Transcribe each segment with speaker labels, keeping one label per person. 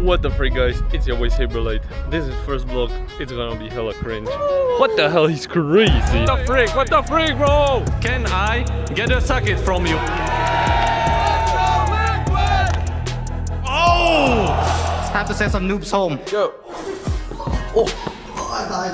Speaker 1: What the frick, guys? It's your boy Saberlight. This is first vlog. It's gonna be hella cringe. What the hell? He's crazy. What the frick? What the frick, bro?
Speaker 2: Can I get a socket from you? Oh!
Speaker 3: It's time to send some noobs home.
Speaker 1: Go.
Speaker 3: I died.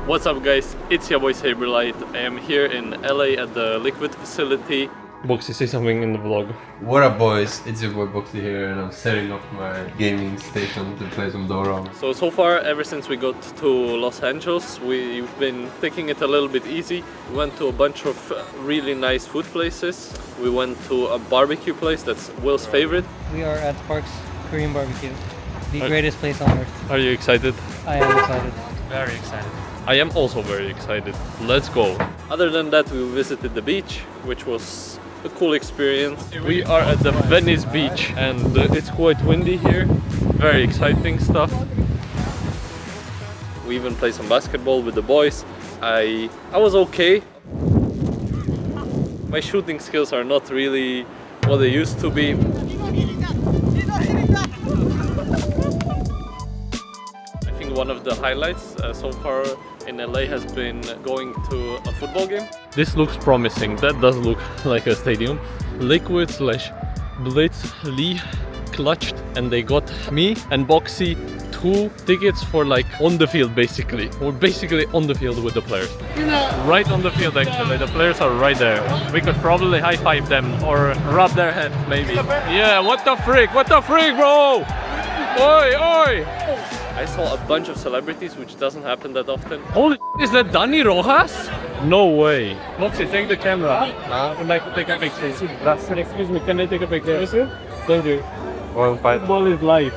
Speaker 1: What's up, guys? It's your boy Saberlight. I am here in LA at the Liquid facility. Boxy, say something in the vlog.
Speaker 4: What up, boys? It's your boy Boxy here, and I'm setting up my gaming station to play some Dota.
Speaker 1: So far, ever since we got to Los Angeles, we've been taking it a little bit easy. We went to a bunch of really nice food places. We went to a barbecue place that's Will's favorite.
Speaker 5: We are at Park's Korean Barbecue, the greatest place on earth.
Speaker 1: Are you excited?
Speaker 5: I am excited.
Speaker 2: Very excited.
Speaker 1: I am also very excited. Let's go. Other than that, we visited the beach, which was a cool experience. We are at the Venice beach and it's quite windy here. Very exciting stuff. We even played some basketball with the boys. I was okay. My shooting skills are not really what they used to be. I think one of the highlights so far in LA has been going to a football game. This looks promising. That does look like a stadium. Liquid / Blitz Lee clutched and they got me and Boxy 2 tickets for like on the field basically. We're basically on the field with the players. Right on the field actually. The players are right there. We could probably high five them or rub their head maybe. Yeah, what the frick? What the frick, bro? Oi, oi! I saw a bunch of celebrities, which doesn't happen that often. Holy is that Dani Rojas? No way. Moxie, take the camera. I would like to take a picture. Excuse me, can I take a picture? Thank you. Football is life.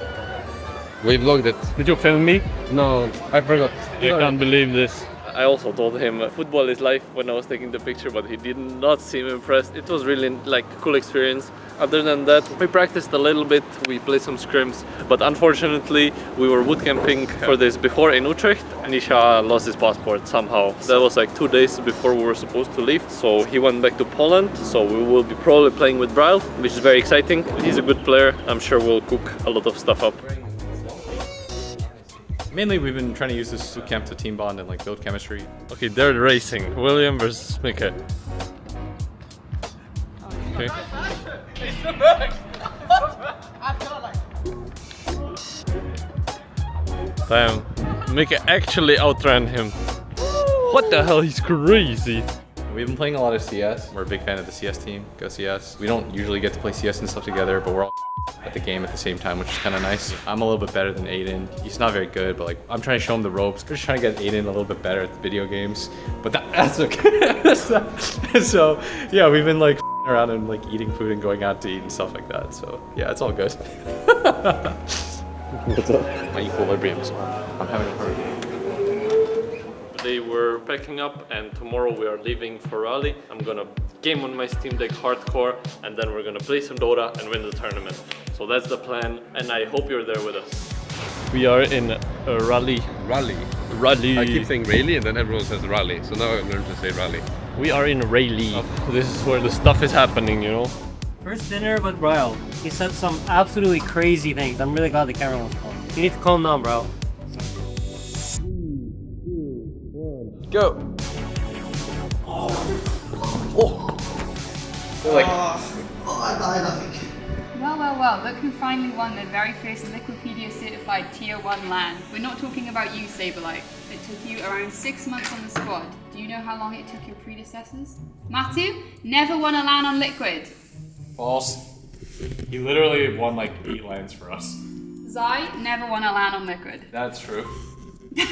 Speaker 4: We vlogged it.
Speaker 1: Did you film me?
Speaker 4: No, I forgot.
Speaker 1: I can't believe this. I also told him football is life when I was taking the picture, but he did not seem impressed. It was really like a cool experience. Other than that, we practiced a little bit, we played some scrims, but unfortunately we were boot camping for this before in Utrecht. Nisha lost his passport somehow. That was like 2 days before we were supposed to leave, so he went back to Poland. So we will be probably playing with Bryle, which is very exciting. He's a good player. I'm sure we'll cook a lot of stuff up.
Speaker 2: Mainly, we've been trying to use this boot camp to team bond and like build chemistry.
Speaker 1: Okay, they're racing. William versus Mike. Okay. Damn, Mika actually outran him. What the hell, he's crazy.
Speaker 2: We've been playing a lot of CS. We're a big fan of the CS team. Go CS. We don't usually get to play CS and stuff together, but we're all at the game at the same time, which is kind of nice. I'm a little bit better than Aiden. He's not very good, but like I'm trying to show him the ropes. We're just trying to get Aiden a little bit better at the video games, but that's okay. So yeah, we've been like around and like eating food and going out to eat and stuff like that. So yeah, it's all good. What's up? My equilibrium's on. I'm having a party.
Speaker 1: Today we're packing up and tomorrow we are leaving for Raleigh. I'm gonna game on my Steam Deck hardcore and then we're gonna play some Dota and win the tournament. So that's the plan and I hope you're there with us. We are in Raleigh. Raleigh.
Speaker 4: I keep saying Raleigh and then everyone says Raleigh, so now I've learned to say Raleigh.
Speaker 1: We are in Raleigh. This is where the stuff is happening, you know?
Speaker 5: First dinner with Bryle. He said some absolutely crazy things. I'm really glad the camera was on. You need to calm down, bro.
Speaker 1: Go!
Speaker 3: I died, I think.
Speaker 6: Well, look who finally won the very first Liquipedia certified Tier 1 LAN. We're not talking about you, Saberlight. It took you around 6 months on the squad. Do you know how long it took your predecessors? Matu never won a LAN on Liquid.
Speaker 2: False. He literally won like 8 lands for us.
Speaker 6: Zai never won a LAN on Liquid.
Speaker 2: That's true.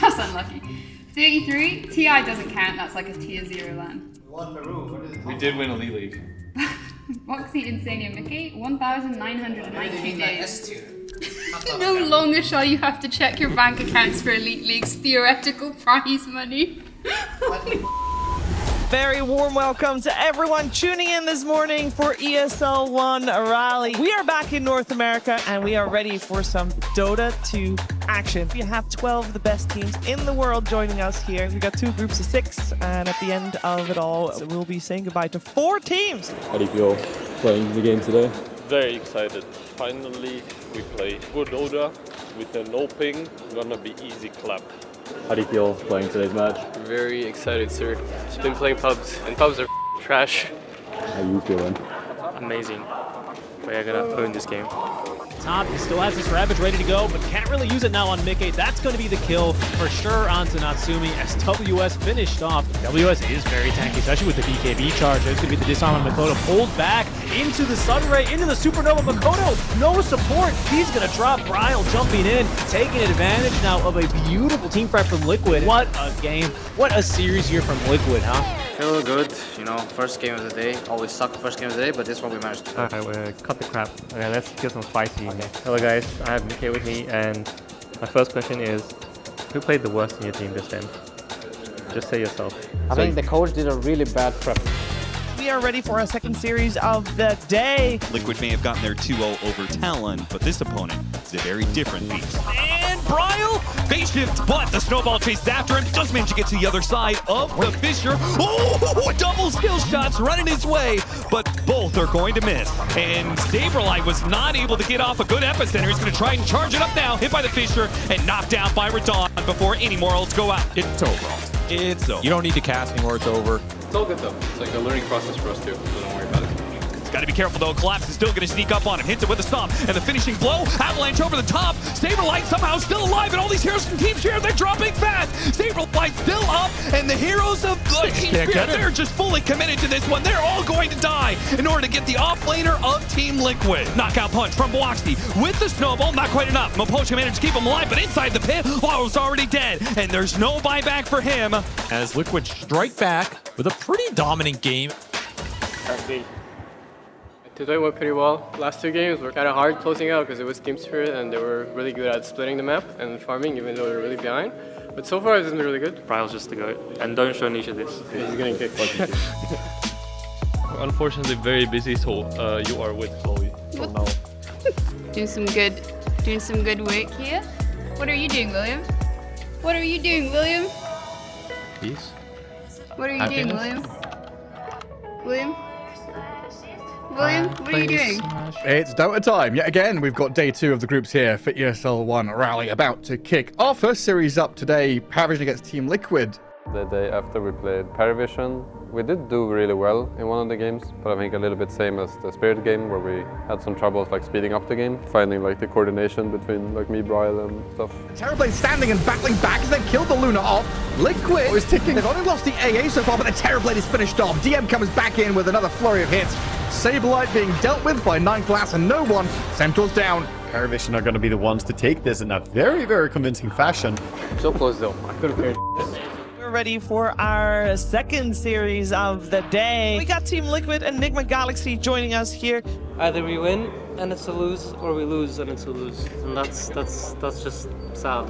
Speaker 6: That's unlucky. 33, TI doesn't count, that's like a Tier 0 LAN.
Speaker 2: We did win Elite League.
Speaker 6: Moxie, Insania, Mickey, 1,992 days. No longer shall you have to check your bank accounts for Elite League's theoretical prize money.
Speaker 7: Very warm welcome to everyone tuning in this morning for ESL Raleigh. We are back in North America and we are ready for some Dota 2 action. We have 12 of the best teams in the world joining us here. We've got 2 groups of 6 and at the end of it all, we'll be saying goodbye to 4 teams.
Speaker 8: How do you feel playing the game today?
Speaker 1: Very excited. Finally, we play good Dota with a no ping. Gonna be easy clap.
Speaker 2: How do you feel playing today's match?
Speaker 8: Very excited, sir. Just been playing pubs, and pubs are trash.
Speaker 2: How you feeling?
Speaker 8: Amazing. We're gonna own this game.
Speaker 9: Top, he still has his Ravage ready to go, but can't really use it now on Mickey. That's going to be the kill for sure onto Natsumi as WS finished off. WS is very tanky, especially with the BKB charge. There's going to be the disarm on Makoto. Pulled back into the Sunray, into the Supernova. Makoto, no support. He's going to drop Bryle jumping in, taking advantage now of a beautiful team fight from Liquid. What a game. What a series here from Liquid, huh?
Speaker 10: Feel good, you know, first game of the day. Always suck first game of the day, but this one we managed to.
Speaker 11: Alright, we'll cut the crap. Okay, let's get some spicy in there. Hello guys, I have Mickey with me, and my first question is, who played the worst in your team this time? Just say yourself.
Speaker 10: I think the coach did a really bad prep.
Speaker 7: We are ready for our second series of the day.
Speaker 12: Liquid may have gotten their 2-0 over Talon, but this opponent is a very different beast.
Speaker 13: And Bryle, phase shift, but the snowball chases after him. Does manage to get to the other side of the Fissure. Oh, double skill shots running his way, but both are going to miss. And Saberlight was not able to get off a good epicenter. He's going to try and charge it up now, hit by the Fissure, and knocked down by Radon before any morals go out.
Speaker 12: It's over.
Speaker 13: It's over.
Speaker 12: You don't need to cast anymore, it's over.
Speaker 2: It's all good though. It's like a learning process for us too, so don't worry about it.
Speaker 13: Got to be careful though. Collapse is still going to sneak up on him. Hits it with a stomp, and the finishing blow. Avalanche over the top. Saberlight somehow still alive, and all these heroes from Team Spirit, they're dropping fast. Saberlight still up, and the heroes of Team Spirit, they're just fully committed to this one. They're all going to die in order to get the off-laner of Team Liquid. Knockout punch from Boaxi with the snowball. Not quite enough. Mapocha managed to keep him alive, but inside the pit, Law's already dead, and there's no buyback for him.
Speaker 12: As Liquid strike back with a pretty dominant game.
Speaker 8: Today went pretty well. Last two games were kind of hard closing out because it was Team Spirit and they were really good at splitting the map and farming even though they were really behind. But so far it's been really good.
Speaker 11: Bryle's just the GOAT, and don't show Nisha this.
Speaker 8: He's getting kicked.
Speaker 1: Unfortunately, very busy, so you are with Chloe. So now.
Speaker 6: Doing some good work here. What are you doing, William? What are you doing, William?
Speaker 1: Peace.
Speaker 6: What are you doing, William? William? William, what are you doing?
Speaker 14: It's Dota time. Yet again, we've got day 2 of the groups here for ESL Raleigh about to kick our first series up today. Paravision against Team Liquid.
Speaker 4: The day after we played Paravision, we did do really well in one of the games, but I think a little bit same as the Spirit game where we had some troubles like speeding up the game, finding like the coordination between like me, Bryle and stuff.
Speaker 14: Terrorblade standing and battling back as they killed the Luna off. Liquid is ticking. They've only lost the AA so far, but the Terrorblade is finished off. DM comes back in with another flurry of hits. Saberlight being dealt with by 9 Glass and no one. Centaur's down.
Speaker 15: Paravision are going to be the ones to take this in a very, very convincing fashion.
Speaker 8: So close though. I could have cared.
Speaker 7: We're ready for our second series of the day. We got Team Liquid and Enigma Galaxy joining us here.
Speaker 5: Either we win and it's a lose, or we lose and it's a lose. And that's just sad. Sad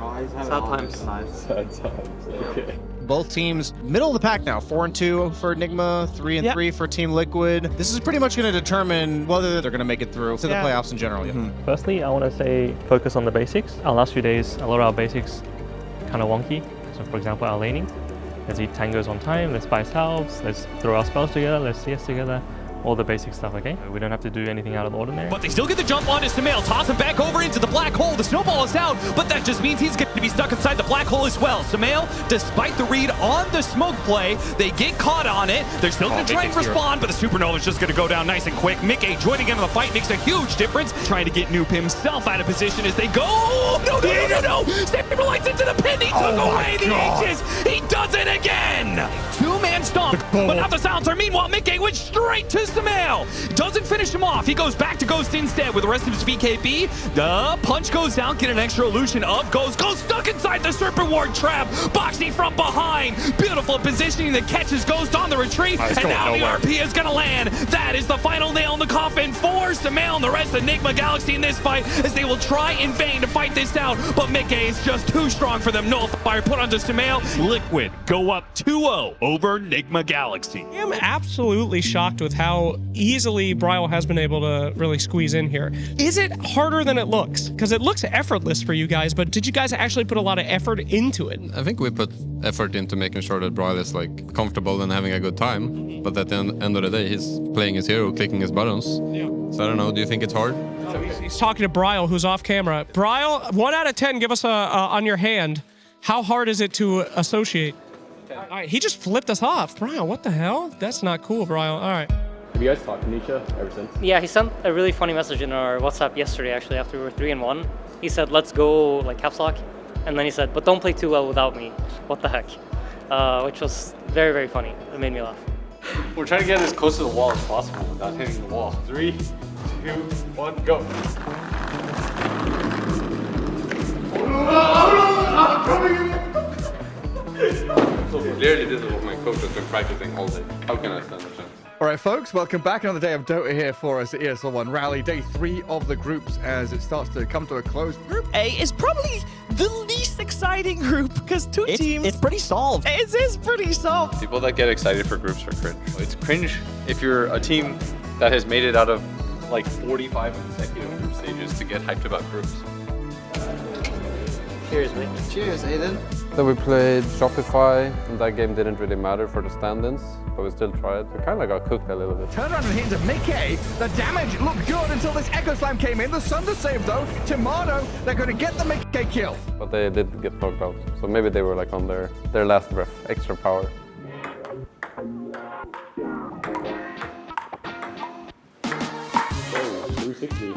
Speaker 5: times.
Speaker 2: Sad times. Okay.
Speaker 3: Both teams middle of the pack now. 4-2 for Enigma, 3-3 for Team Liquid. This is pretty much going to determine whether they're going to make it through to the playoffs in general.
Speaker 11: Firstly, I want to say focus on the basics. Our last few days, a lot of our basics kind of wonky. So for example, our laning. Let's eat tangos on time, let's buy salves, let's throw our spells together, let's CS together. All the basic stuff, okay? We don't have to do anything out of the ordinary.
Speaker 13: But they still get the jump on his Samael, toss him back over into the black hole. The snowball is out, but that just means he's going to be stuck inside the black hole as well. Samael, despite the read on the smoke play, they get caught on it. They're still going to try and respawn, but the Supernova is just going to go down nice and quick. Mickey joining into the fight makes a huge difference, trying to get Noob himself out of position as they go. No! Saberlight's into the pin. He took away the H's. He does it again. Two-man stomp, but not the silencer. Meanwhile, Mickey went straight to Samael. Doesn't finish him off. He goes back to Ghost instead with the rest of his BKB. The punch goes down, get an extra illusion of Ghost. Ghost stuck inside the Serpent Ward trap. Boxing from behind. Beautiful positioning that catches Ghost on the retreat. And now the RP is going to land. That is the final nail in the coffin for Samael and the rest of Enigma Galaxy in this fight as they will try in vain to fight this out. But Mickey is just too strong for them. Nullifier put onto Samael. Liquid go up 2-0 over Nigma Galaxy.
Speaker 16: I am absolutely shocked with how easily Bryle has been able to really squeeze in here. Is it harder than it looks? Because it looks effortless for you guys, but did you guys actually put a lot of effort into it?
Speaker 4: I think we put effort into making sure that Bryle is like comfortable and having a good time. But at the end of the day, he's playing his hero, clicking his buttons. Yeah. So I don't know, do you think it's hard?
Speaker 16: He's talking to Bryle, who's off camera. Bryle, 1 out of 10, give us on your hand. How hard is it to associate? All right, he just flipped us off. Bryle, what the hell? That's not cool, Bryle. All right.
Speaker 2: Have you guys talked to Nisha ever since?
Speaker 5: Yeah, he sent a really funny message in our WhatsApp yesterday, actually, after we were 3-1. He said, let's go, like, caps lock. And then he said, but don't play too well without me. What the heck? Which was very, very funny. It made me laugh.
Speaker 2: We're trying to get as close to the wall as possible without hitting the wall. 3, 2, 1, go.
Speaker 4: Clearly this is what my coach has been practicing all day. How can I stand a chance?
Speaker 14: All right, folks, welcome back. Another day of Dota here for us at ESL Raleigh. Day 3 of the groups as it starts to come to a close.
Speaker 7: Group A is probably the least exciting group because two teams. It's pretty solved. It is pretty solved.
Speaker 2: People that get excited for groups are cringe. It's cringe if you're a team that has made it out of like 45 consecutive group stages to get hyped about groups.
Speaker 5: Cheers, mate.
Speaker 10: Cheers, Aiden.
Speaker 4: Then we played Shopify, and that game didn't really matter for the stand-ins, but we still tried. We kind of got cooked a little bit.
Speaker 14: Turn around and hit into Mickey. The damage looked good until this Echo Slam came in. The Sunder save though. Tomato, they're going to get the Mickey kill.
Speaker 4: But they did get knocked out, so maybe they were like on their last breath, extra power.
Speaker 2: Oh, 360.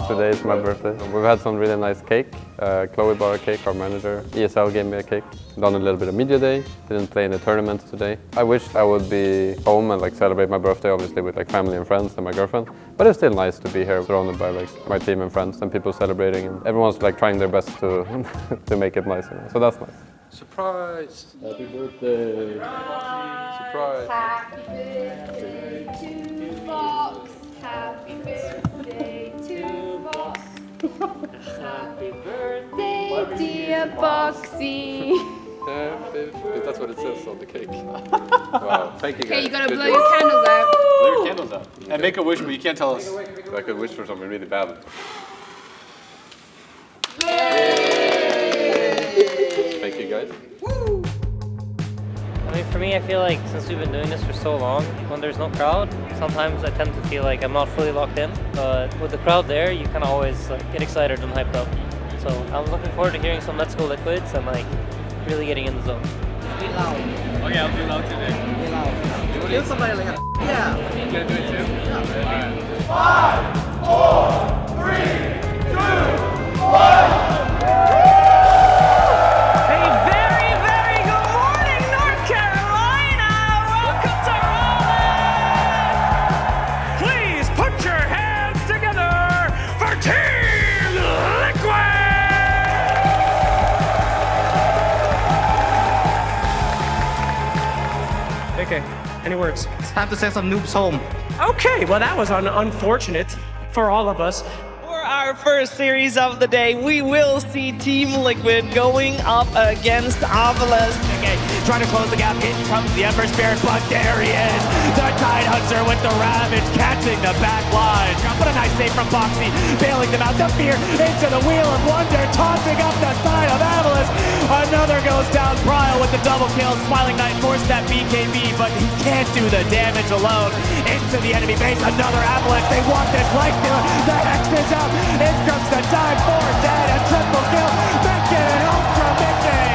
Speaker 4: Today is my birthday. We've had some really nice cake. Chloe bought a cake, our manager. ESL gave me a cake. Done a little bit of media day. Didn't play in the tournaments today. I wish I would be home and like celebrate my birthday, obviously with like family and friends and my girlfriend. But it's still nice to be here, surrounded by like my team and friends and people celebrating, and everyone's like trying their best to to make it nice. So that's nice.
Speaker 2: Surprise! Happy birthday! Surprise!
Speaker 6: Happy birthday to Box. Happy birthday to Box. Happy birthday, dear Boxy.
Speaker 4: That's what it says on the cake. Wow, thank you guys.
Speaker 6: Okay, you gotta blow your candles out.
Speaker 2: Blow your candles out. And make a wish, but you can't tell us.
Speaker 4: I could wish for something really bad. Thank you guys.
Speaker 5: I mean, for me, I feel like since we've been doing this for so long, when there's no crowd, sometimes I tend to feel like I'm not fully locked in. But with the crowd there, you kind of always like, get excited and hyped up. So I'm looking forward to hearing some Let's Go Liquids and like really getting in the zone.
Speaker 10: Be loud.
Speaker 2: Oh yeah, I'll be loud today.
Speaker 10: Be loud. Give somebody like a yeah.
Speaker 2: You gonna do it too?
Speaker 10: Yeah.
Speaker 2: Alright.
Speaker 17: 5, 4, 3, 2, 1.
Speaker 16: Okay, any words?
Speaker 10: It's time to send some noobs home.
Speaker 16: Okay, well that was unfortunate for all of us.
Speaker 7: For our first series of the day, we will see Team Liquid going up against Avalas. Okay, trying to close the gap, in comes the Ember Spirit, but there he is! The Tide Hunter with the Ravage, catching the back line. What a nice save from Boxy, bailing them out. The Fear into the Wheel of Wonder, taunting up the side of Avalas. Another goes down, Bryle with the double kill. Smiling Knight forced that BKB, but he can't do the damage alone. Into the enemy base, another Avalanche. They want this life stealer. The Hex is up. In comes the time for dead. A triple kill. Mickey and Ultra Mickey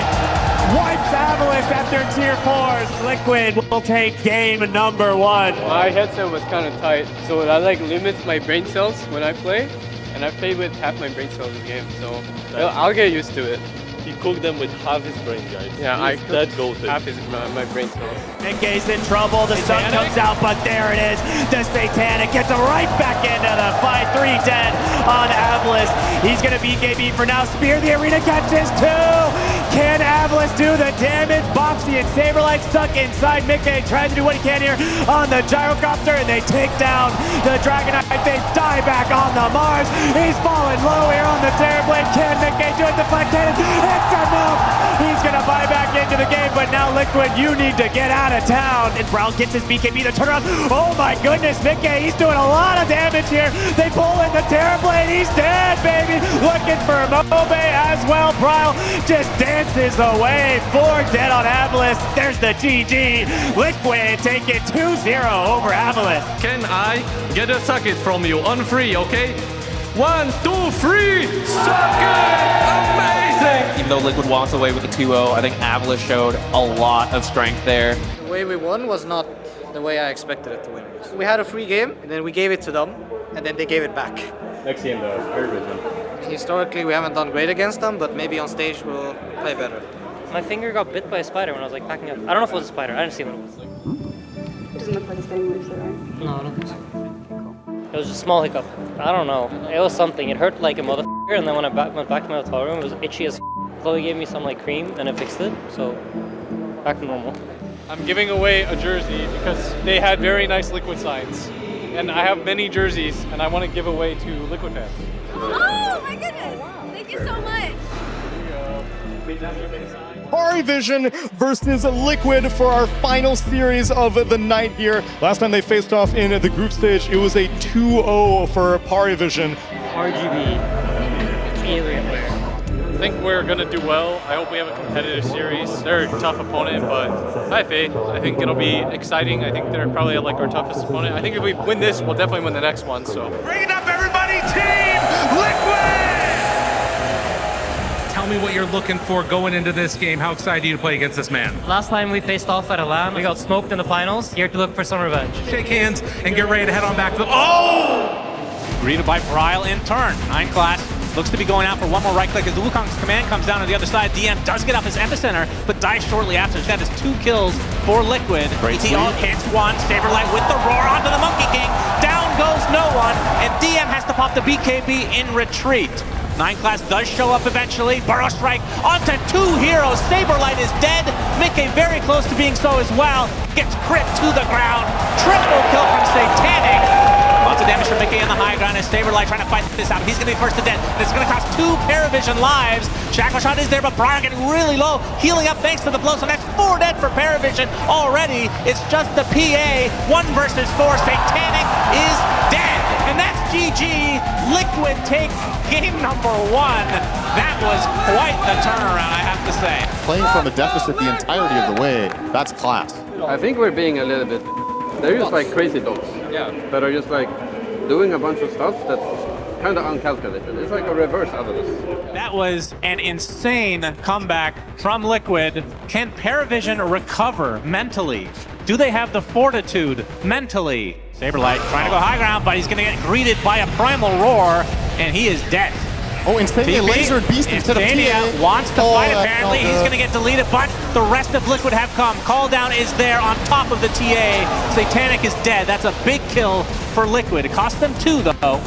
Speaker 7: wipes Avalanche after tier 4s. Liquid will take game number 1.
Speaker 8: My headset was kind of tight, so that like limits my brain cells when I play. And I played with half my brain cells this game, so I'll get used to it.
Speaker 1: He cooked them with half his brain, guys.
Speaker 8: Yeah, I
Speaker 1: that goated.
Speaker 8: Half his my brain cells.
Speaker 7: Mickey's in trouble. The sun comes out, but there it is. The Satanic gets him right back into the fight. 3 dead on Avalas. He's going to BKB for now. Spear the arena, catches 2. Can Avalas do the damage? Boxy and Saberlight stuck inside. Mickey trying to do what he can here on the gyrocopter, and they take down the Dragonite. They die back on the Mars. He's falling low here on the Terrorblade. Can Mickey do it? Deflect cannon. It's enough. He's going to buy back in
Speaker 18: into the game, but now Liquid, you need to get out of town. And Bryle gets his BKB, the turnaround. Oh my goodness, Mickey, he's doing a lot of damage here. They pull in the Terrorblade, he's dead, baby. Looking for Mobe as well. Bryle just dances away. 4 dead on Avalanche. There's the GG. Liquid take it 2-0 over Avalanche.
Speaker 1: Can I get a suck it from you on 3, okay? 1, 2, 3, suck it! Amazing!
Speaker 19: Even though Liquid walks away with the 2-0, I think Avalanche showed a lot of strength there.
Speaker 10: The way we won was not the way I expected it to win. We had a free game, and then we gave it to them, and then they gave it back.
Speaker 2: Next game, though, Paravision.
Speaker 10: Historically, we haven't done great against them, but maybe on stage we'll play better.
Speaker 5: My finger got bit by a spider when I was like backing up. I don't know if it was a spider. I didn't see what it was.
Speaker 6: It doesn't look like it's getting worse, right?
Speaker 5: No, I don't think so. It was just a small hiccup. I don't know. It was something. It hurt like a motherfucker, and then when I went back to my hotel room, it was itchy as Chloe gave me some like cream, and it fixed it. So back to normal.
Speaker 1: I'm giving away a jersey because they had very nice Liquid signs. And I have many jerseys, and I want to give away to Liquid fans.
Speaker 20: Oh my goodness! Thank you so much.
Speaker 21: Paravision versus Liquid for our final series of the night here. Last time they faced off in the group stage, it was a 2-0 for Paravision.
Speaker 5: RGB, Alienware.
Speaker 1: I think we're going to do well. I hope we have a competitive series. They're a tough opponent, but I have faith. I think it'll be exciting. I think they're probably like our toughest opponent. I think if we win this, we'll definitely win the next one. So
Speaker 17: Bring it up, everybody! Team Liquid!
Speaker 22: Tell me what you're looking for going into this game. How excited are you to play against this man?
Speaker 5: Last time we faced off at a LAN, we got smoked in the finals. Here to look for some revenge.
Speaker 22: Shake hands and get ready to head on back to the... Oh!
Speaker 13: Greeted by Bryle in turn. 9 class looks to be going out for one more right click as the Wukong's command comes down on the other side. DM does get off his epicenter, but dies shortly after. That is 2 kills for Liquid. ET all hits one. Saberlight with the roar onto the Monkey King. Down goes no one, and DM has to pop the BKB in retreat. 9 class does show up eventually. Burrow strike onto 2 heroes. Saberlight is dead. Mickey very close to being so as well. Gets crit to the ground. Triple kill from Satanic. Lots of damage from Mickey on the high ground as Saberlight trying to fight this out. He's going to be first to death. This is going to cost 2 Paravision lives. Shackle shot is there, but Bryle getting really low. Healing up thanks to the blow, so that's 4 dead for Paravision already. It's just the PA. 1 versus 4. Satanic is dead. And that's GG. Liquid take game number 1. That was quite the turnaround, I have to say.
Speaker 15: Playing from a deficit the entirety of the way, that's class.
Speaker 4: I think we're being a little bit... They're just like crazy dogs.
Speaker 2: Yeah.
Speaker 4: That are just like doing a bunch of stuff that's kind of uncalculated. It's like a reverse Avalanche.
Speaker 13: That was an insane comeback from Liquid. Can Paravision recover mentally? Do they have the fortitude mentally? Saberlight trying to go high ground, but he's going to get greeted by a primal roar, and he is dead.
Speaker 15: Oh, Instania lasered Beast instead of
Speaker 13: Instania wants to fight apparently. He's going to get deleted, but the rest of Liquid have come. Call down is there on top of the TA. Satanic is dead. That's a big kill for Liquid. It cost them 2 though.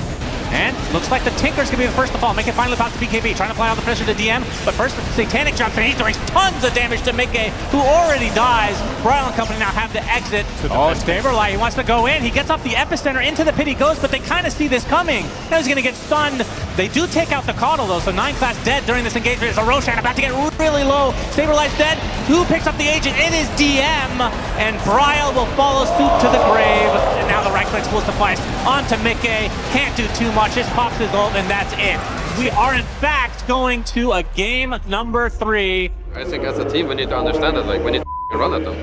Speaker 13: And looks like the Tinker's gonna be the first to fall. Mickey finally pops the BKB, trying to apply all the pressure to DM. But first, Satanic jumps in. He's doing tons of damage to Mickey, who already dies. Bryle and company now have the exit. Oh, Saberlight, he wants to go in. He gets off the epicenter, into the pit he goes, but they kind of see this coming. Now he's gonna get stunned. They do take out the Coddle though, so 9 class dead during this engagement. It's a Roshan about to get really low. Saberlight's dead. Who picks up the agent? It is DM, and Bryle will follow suit to the grave. And now the right clicks will suffice onto Mickey. Can't do too much. Just pops his ult, and that's it. We are in fact going to a game number 3.
Speaker 4: I think as a team we need to understand that like we need to run at them.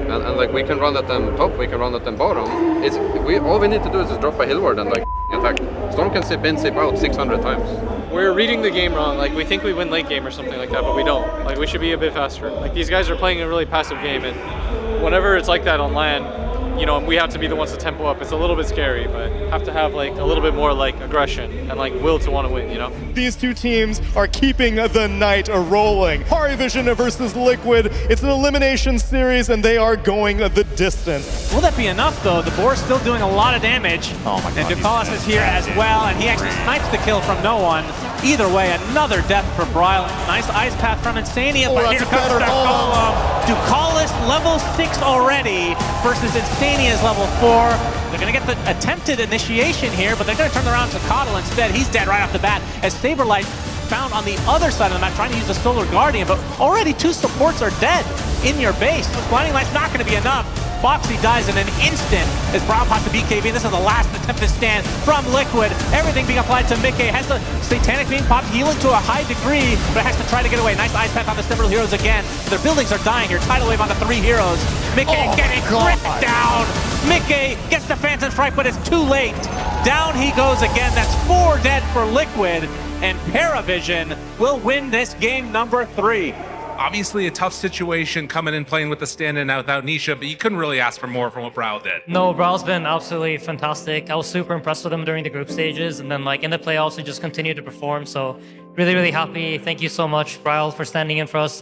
Speaker 4: And like we can run at them top, we can run at them bottom. All we need to do is just drop a hillward and like attack. Storm can zip in, zip out 600 times.
Speaker 1: We're reading the game wrong. Like we think we win late game or something like that, but we don't. Like we should be a bit faster. Like these guys are playing a really passive game, and whenever it's like that on LAN, you know, we have to be the ones to tempo up. It's a little bit scary, but have to have like a little bit more like aggression and like will to want to win, you know?
Speaker 21: These two teams are keeping the night rolling. Paravision versus Liquid. It's an elimination series and they are going the distance.
Speaker 13: Will that be enough though? The board's still doing a lot of damage.
Speaker 21: Oh my God.
Speaker 13: And Ducalis is here as well, and he actually snipes the kill from no one. Either way, another death for Bryle. Nice ice path from Instania, but here comes the golem. Ducalis level 6 already versus Instania's level 4. They're going to get the attempted initiation here, but they're going to turn around to Coddle instead. He's dead right off the bat as Saberlight
Speaker 18: found on the other side of the map, trying to use the Solar Guardian, but already 2 supports are dead in your base. Blinding Light's not going to be enough. Foxy dies in an instant as Bryle pops the BKB. This is the last attempt to stand from Liquid. Everything being applied to Mickey. Has the Satanic being popped, healing to a high degree, but has to try to get away. Nice ice path on the several heroes again. Their buildings are dying here. Tidal wave on the 3 heroes. Mickey getting crit down. Mickey gets the Phantom Strike, but it's too late. Down he goes again. That's 4 dead for Liquid, and Paravision will win this game number 3.
Speaker 22: Obviously a tough situation coming in playing with the stand-in without Nisha, but you couldn't really ask for more from what Bryle did.
Speaker 5: No, Bryle's been absolutely fantastic. I was super impressed with him during the group stages, and then like in the playoffs, he just continued to perform. So really, really happy. Thank you so much, Bryle, for standing in for us.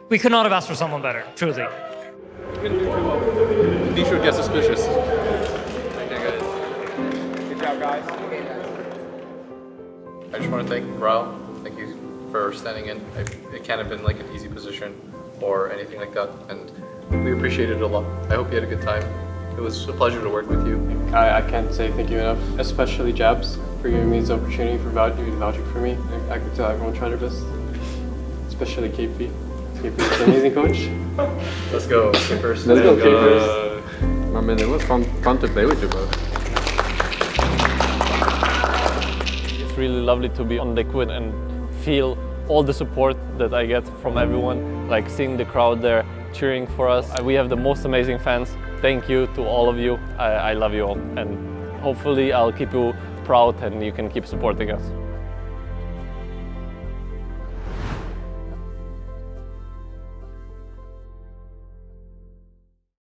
Speaker 5: We could not have asked for someone better, truly.
Speaker 2: Nisha would get suspicious. Thank you, guys.
Speaker 9: Good job, guys.
Speaker 2: I just want to thank Bryle. Thank you for standing in. It can't have been like an easy position or anything like that, and we appreciate it a lot. I hope you had a good time. It was a pleasure to work with you.
Speaker 8: I can't say thank you enough, especially Jabs for giving me this opportunity, for vouching for me. I could tell everyone tried their best, especially KP. KP is an amazing coach.
Speaker 2: Let's go, K-First.
Speaker 8: Let's go, K-First.
Speaker 4: I mean, it was fun to play with you both.
Speaker 1: It's really lovely to be on Liquid and feel all the support that I get from everyone, like seeing the crowd there cheering for us. We have the most amazing fans. Thank you to all of you. I love you all, and hopefully I'll keep you proud and you can keep supporting us.